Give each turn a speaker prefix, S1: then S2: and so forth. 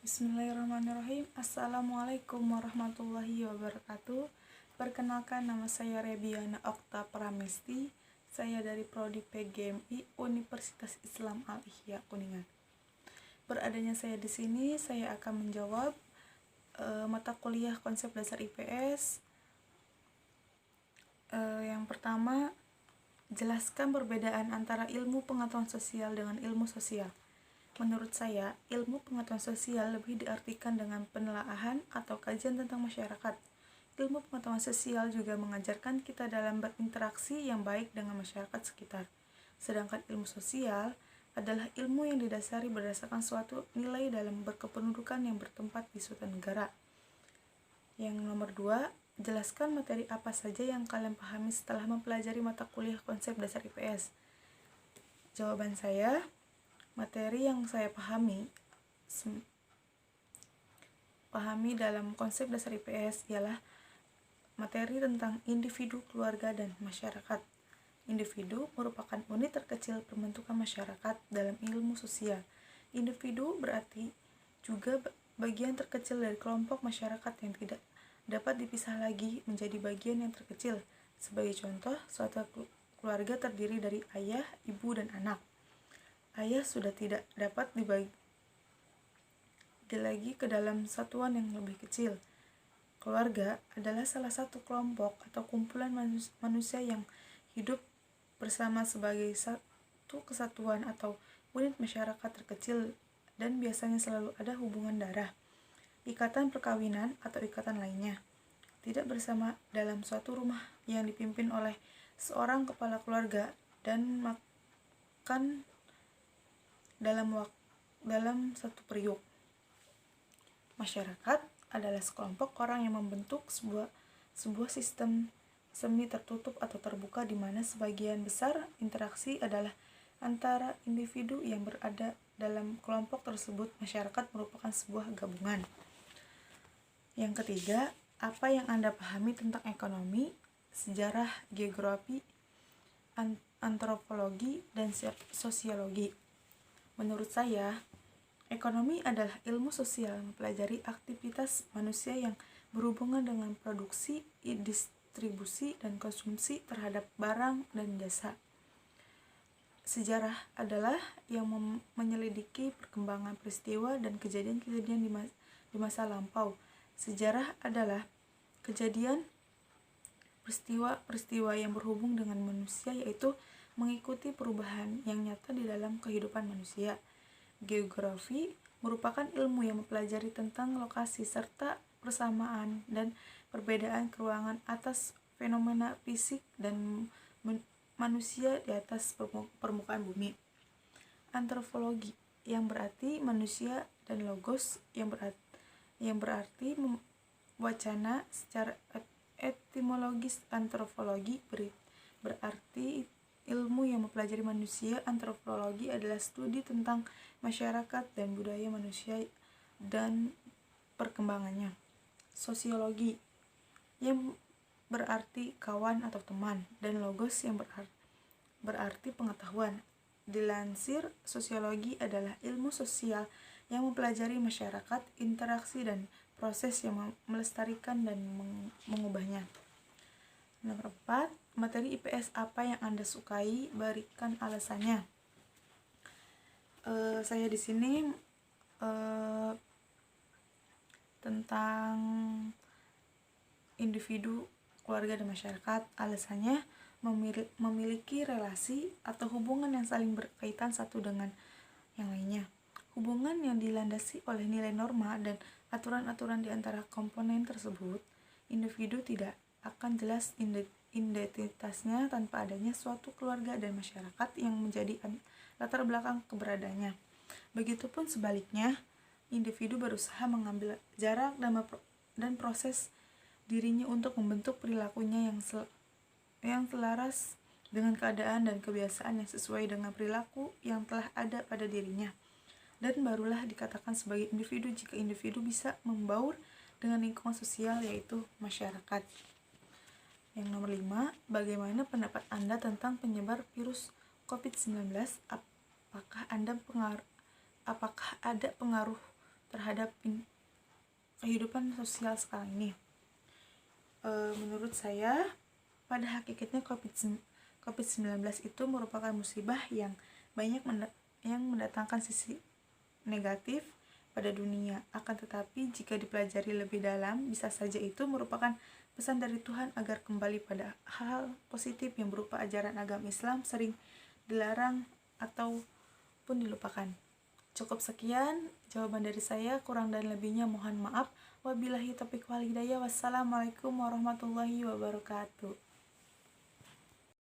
S1: Bismillahirrahmanirrahim. Assalamualaikum warahmatullahi wabarakatuh. Perkenalkan, nama saya Rebiana Okta Pramesti. Saya dari Prodi PGMI Universitas Islam Al-Ihya Kuningan. Beradanya saya di sini, saya akan menjawab mata kuliah konsep dasar IPS. Yang pertama, jelaskan perbedaan antara ilmu pengetahuan sosial dengan ilmu sosial. Menurut saya, ilmu pengetahuan sosial lebih diartikan dengan penelaahan atau kajian tentang masyarakat. Ilmu pengetahuan sosial juga mengajarkan kita dalam berinteraksi yang baik dengan masyarakat sekitar. Sedangkan ilmu sosial adalah ilmu yang didasari berdasarkan suatu nilai dalam berkependudukan yang bertempat di suatu negara. Yang nomor 2, jelaskan materi apa saja yang kalian pahami setelah mempelajari mata kuliah konsep dasar IPS. Jawaban saya, materi yang saya pahami dalam konsep dasar IPS ialah materi tentang individu, keluarga, dan masyarakat. Individu merupakan unit terkecil pembentukan masyarakat dalam ilmu sosial. Individu berarti juga bagian terkecil dari kelompok masyarakat yang tidak dapat dipisah lagi menjadi bagian yang terkecil. Sebagai contoh, suatu keluarga terdiri dari ayah, ibu, dan anak. Ayah sudah tidak dapat dibagi lagi ke dalam satuan yang lebih kecil. Keluarga adalah salah satu kelompok atau kumpulan manusia yang hidup bersama sebagai satu kesatuan atau unit masyarakat terkecil, dan biasanya selalu ada hubungan darah, ikatan perkawinan, atau ikatan lainnya. Tidak bersama dalam suatu rumah yang dipimpin oleh seorang kepala keluarga dan makan dalam satu periuk. Masyarakat adalah sekelompok orang yang membentuk sebuah sistem semi tertutup atau terbuka di mana sebagian besar interaksi adalah antara individu yang berada dalam kelompok tersebut. Masyarakat merupakan sebuah gabungan. Yang ketiga, apa yang Anda pahami tentang ekonomi, sejarah, geografi, antropologi, dan sosiologi? Menurut saya, ekonomi adalah ilmu sosial mempelajari aktivitas manusia yang berhubungan dengan produksi, distribusi, dan konsumsi terhadap barang dan jasa. Sejarah adalah yang menyelidiki perkembangan peristiwa dan kejadian-kejadian di masa lampau. Sejarah adalah kejadian peristiwa yang berhubung dengan manusia, yaitu mengikuti perubahan yang nyata di dalam kehidupan manusia. Geografi merupakan ilmu yang mempelajari tentang lokasi serta persamaan dan perbedaan keruangan atas fenomena fisik dan manusia di atas permukaan bumi. Antropologi yang berarti manusia, dan logos yang berarti wacana. Secara etimologis, antropologi berarti ilmu yang mempelajari manusia. Antropologi adalah studi tentang masyarakat dan budaya manusia dan perkembangannya. Sosiologi yang berarti kawan atau teman, dan logos yang berarti pengetahuan. Dilansir, sosiologi adalah ilmu sosial yang mempelajari masyarakat, interaksi, dan proses yang melestarikan dan mengubahnya. Nomor 4, materi IPS apa yang Anda sukai? Berikan alasannya. Saya di sini tentang individu, keluarga, dan masyarakat. Alasannya, memiliki relasi atau hubungan yang saling berkaitan satu dengan yang lainnya. Hubungan yang dilandasi oleh nilai norma dan aturan-aturan di antara komponen tersebut. Individu tidak akan jelas identitasnya tanpa adanya suatu keluarga dan masyarakat yang menjadi latar belakang keberadaannya. Begitupun sebaliknya, individu berusaha mengambil jarak dan proses dirinya untuk membentuk perilakunya yang selaras dengan keadaan dan kebiasaan yang sesuai dengan perilaku yang telah ada pada dirinya. Dan barulah dikatakan sebagai individu jika individu bisa membaur dengan lingkungan sosial, yaitu masyarakat. Yang nomor 5, bagaimana pendapat Anda tentang penyebar virus COVID-19? Apakah ada pengaruh terhadap kehidupan sosial sekarang ini. Menurut saya, pada hakikatnya COVID-19 itu merupakan musibah yang banyak yang mendatangkan sisi negatif pada dunia. Akan tetapi jika dipelajari lebih dalam, bisa saja itu merupakan pesan dari Tuhan agar kembali pada hal positif yang berupa ajaran agama Islam sering dilarang ataupun dilupakan. Cukup sekian jawaban dari saya, kurang dan lebihnya mohon maaf. Wabillahi taufiq wal hidayah. Wassalamualaikum warahmatullahi wabarakatuh.